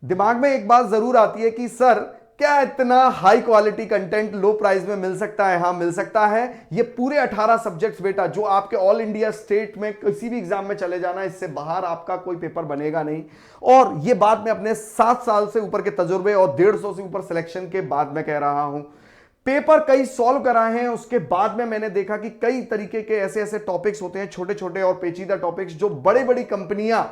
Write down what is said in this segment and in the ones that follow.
दिमाग में एक बात जरूर आती है कि सर क्या इतना हाई क्वालिटी कंटेंट लो प्राइस में मिल सकता है? हाँ, मिल सकता है। ये पूरे 18 सब्जेक्ट्स बेटा जो आपके ऑल इंडिया स्टेट में किसी भी एग्जाम में चले जाना, इससे बाहर आपका कोई पेपर बनेगा नहीं। और ये बात मैं अपने 7 साल से ऊपर के तजुर्बे और 150 से ऊपर सिलेक्शन के बाद में कह रहा हूं। पेपर कई सॉल्व कराए हैं, उसके बाद में मैंने देखा कि कई तरीके के ऐसे ऐसे टॉपिक्स होते हैं, छोटे छोटे और पेचीदा टॉपिक्स, जो बड़ी बड़ी कंपनियां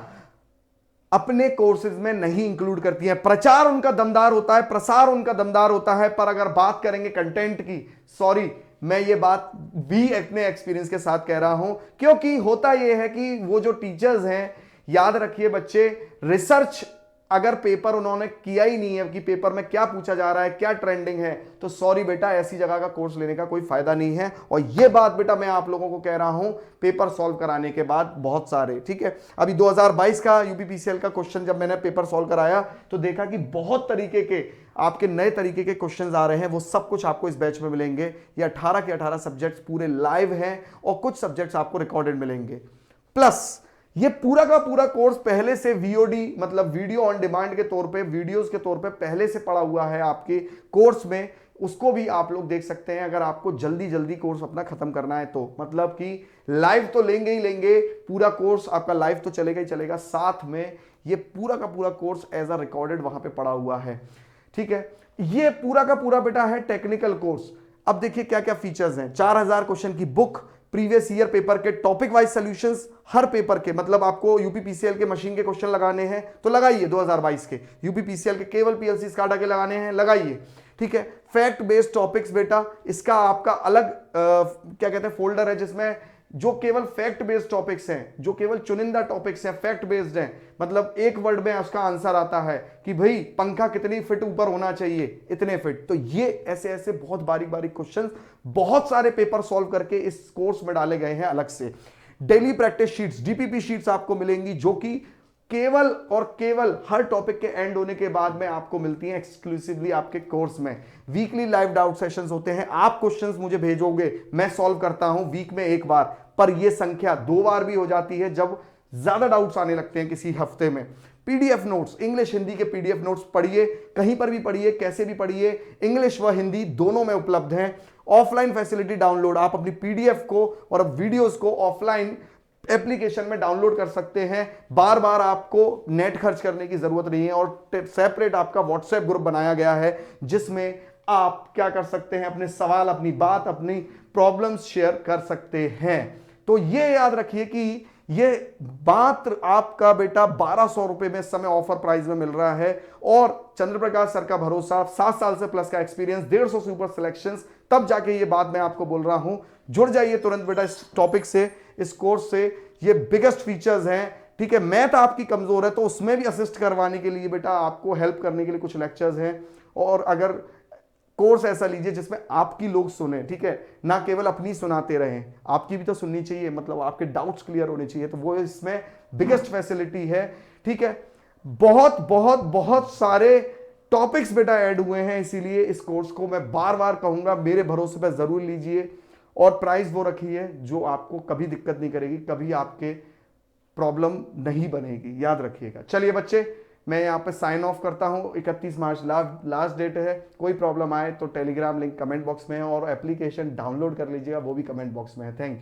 अपने कोर्सेज में नहीं इंक्लूड करती हैं। प्रचार उनका दमदार होता है, प्रसार उनका दमदार होता है, पर अगर बात करेंगे कंटेंट की, सॉरी, मैं ये बात भी अपने एक्सपीरियंस के साथ कह रहा हूं, क्योंकि होता यह है कि वो जो टीचर्स हैं, याद रखिए बच्चे, रिसर्च अगर पेपर उन्होंने किया ही नहीं है कि पेपर में क्या पूछा जा रहा है, क्या ट्रेंडिंग है, तो सॉरी बेटा, ऐसी जगह का कोर्स लेने का कोई फायदा नहीं है। और ये बात बेटा मैं आप लोगों को कह रहा हूं पेपर सॉल्व कराने के बाद बहुत सारे, ठीक है। अभी 2022 का यूपीपीसीएल का क्वेश्चन जब मैंने पेपर सॉल्व कराया तो देखा कि बहुत तरीके के आपके नए तरीके के क्वेश्चंस आ रहे हैं। वो सब कुछ आपको इस बैच में मिलेंगे। ये 18 के 18 सब्जेक्ट्स पूरे लाइव हैं और कुछ सब्जेक्ट्स आपको रिकॉर्डेड मिलेंगे। प्लस ये पूरा का पूरा कोर्स पहले से वीओडी मतलब वीडियो ऑन डिमांड के तौर पे, वीडियोस के तौर पे पहले से पड़ा हुआ है आपके कोर्स में। उसको भी आप लोग देख सकते हैं अगर आपको जल्दी जल्दी कोर्स अपना खत्म करना है तो। मतलब कि लाइव तो लेंगे ही लेंगे, पूरा कोर्स आपका लाइव तो चलेगा ही चलेगा, साथ में ये पूरा का पूरा कोर्स एज अ रिकॉर्डेड वहां पे पड़ा हुआ है, ठीक है। ये पूरा का पूरा बेटा है टेक्निकल कोर्स। अब देखिए क्या क्या फीचर्स हैं। 4000 क्वेश्चन की बुक, प्रीवियस ईयर पेपर के टॉपिक वाइज सॉल्यूशंस हर पेपर के, मतलब आपको यूपीपीसीएल के मशीन के क्वेश्चन लगाने हैं तो लगाइए 2022 के, यूपीपीसीएल के केवल पीएलसी स्काडा के लगाने हैं लगाइए, ठीक है। फैक्ट बेस्ड टॉपिक्स बेटा, इसका आपका अलग क्या कहते हैं फोल्डर है जिसमें जो केवल फैक्ट बेस्ड टॉपिक्स हैं, जो केवल चुनिंदा टॉपिक्स हैं, फैक्ट बेस्ड हैं, मतलब एक वर्ड में उसका आंसर आता है कि भाई पंखा कितनी फिट ऊपर होना चाहिए, इतने फिट। तो ये ऐसे ऐसे बहुत बारीक बारीक क्वेश्चंस बहुत सारे पेपर सॉल्व करके इस कोर्स में डाले गए हैं अलग से। Daily practice sheets, DPP sheets आपको मिलेंगी जो कि केवल और केवल हर टॉपिक के एंड होने के बाद में आपको मिलती हैं एक्सक्लूसिवली आपके कोर्स में। वीकली लाइव डाउट सेशंस होते हैं, आप क्वेश्चंस मुझे भेजोगे, मैं सॉल्व करता हूं वीक में एक बार, पर यह संख्या 2 बार भी हो जाती है जब ज्यादा डाउट्स आने लगते हैं किसी हफ्ते में। पीडीएफ नोट्स, इंग्लिश हिंदी के पीडीएफ नोट्स पढ़िए, कहीं पर भी पढ़िए, कैसे भी पढ़िए, इंग्लिश व हिंदी दोनों में उपलब्ध हैं। ऑफलाइन फैसिलिटी डाउनलोड, आप अपनी पीडीएफ को और वीडियोस को ऑफलाइन एप्लीकेशन में डाउनलोड कर सकते हैं। बार बार आपको नेट खर्च करने की जरूरत नहीं है और सेपरेट आपका व्हाट्सएप ग्रुप बनाया गया है जिसमें आप क्या कर सकते हैं, अपने सवाल, अपनी बात, अपनी प्रॉब्लम्स शेयर कर सकते हैं। तो ये याद रखिए कि ये मात्र आपका बेटा 1200 रुपए में इस समय ऑफर प्राइस में मिल रहा है। और चंद्रप्रकाश सर का भरोसा, 7 साल से प्लस का एक्सपीरियंस, 150 से ऊपर सिलेक्शंस, तब जाके ये बात मैं आपको बोल रहा हूं। जुड़ जाइए तुरंत बेटा इस टॉपिक से, इस कोर्स से। ये बिगेस्ट फीचर्स हैं, ठीक है। मैथ आपकी कमजोर है तो उसमें भी असिस्ट करवाने के लिए बेटा, आपको हेल्प करने के लिए कुछ लेक्चर्स हैं। और अगर कोर्स ऐसा लीजिए जिसमें आपकी लोग सुने, ठीक है, ना केवल अपनी सुनाते रहें, आपकी भी तो सुननी चाहिए, मतलब आपके डाउट्स क्लियर होने चाहिए, तो वो इसमें बिगेस्ट फैसिलिटी है, ठीक है। बहुत बहुत बहुत सारे टॉपिक्स बेटा ऐड हुए हैं, इसीलिए इस कोर्स को मैं बार बार कहूंगा मेरे भरोसे पर जरूर लीजिए। और प्राइस वो रखी है जो आपको कभी दिक्कत नहीं करेगी, कभी आपके प्रॉब्लम नहीं बनेगी, याद रखिएगा। चलिए बच्चे, मैं यहाँ पे साइन ऑफ करता हूँ। 31 मार्च लास्ट डेट है। कोई प्रॉब्लम आए तो टेलीग्राम लिंक कमेंट बॉक्स में है और एप्लीकेशन डाउनलोड कर लीजिएगा, वो भी कमेंट बॉक्स में है। Thank you.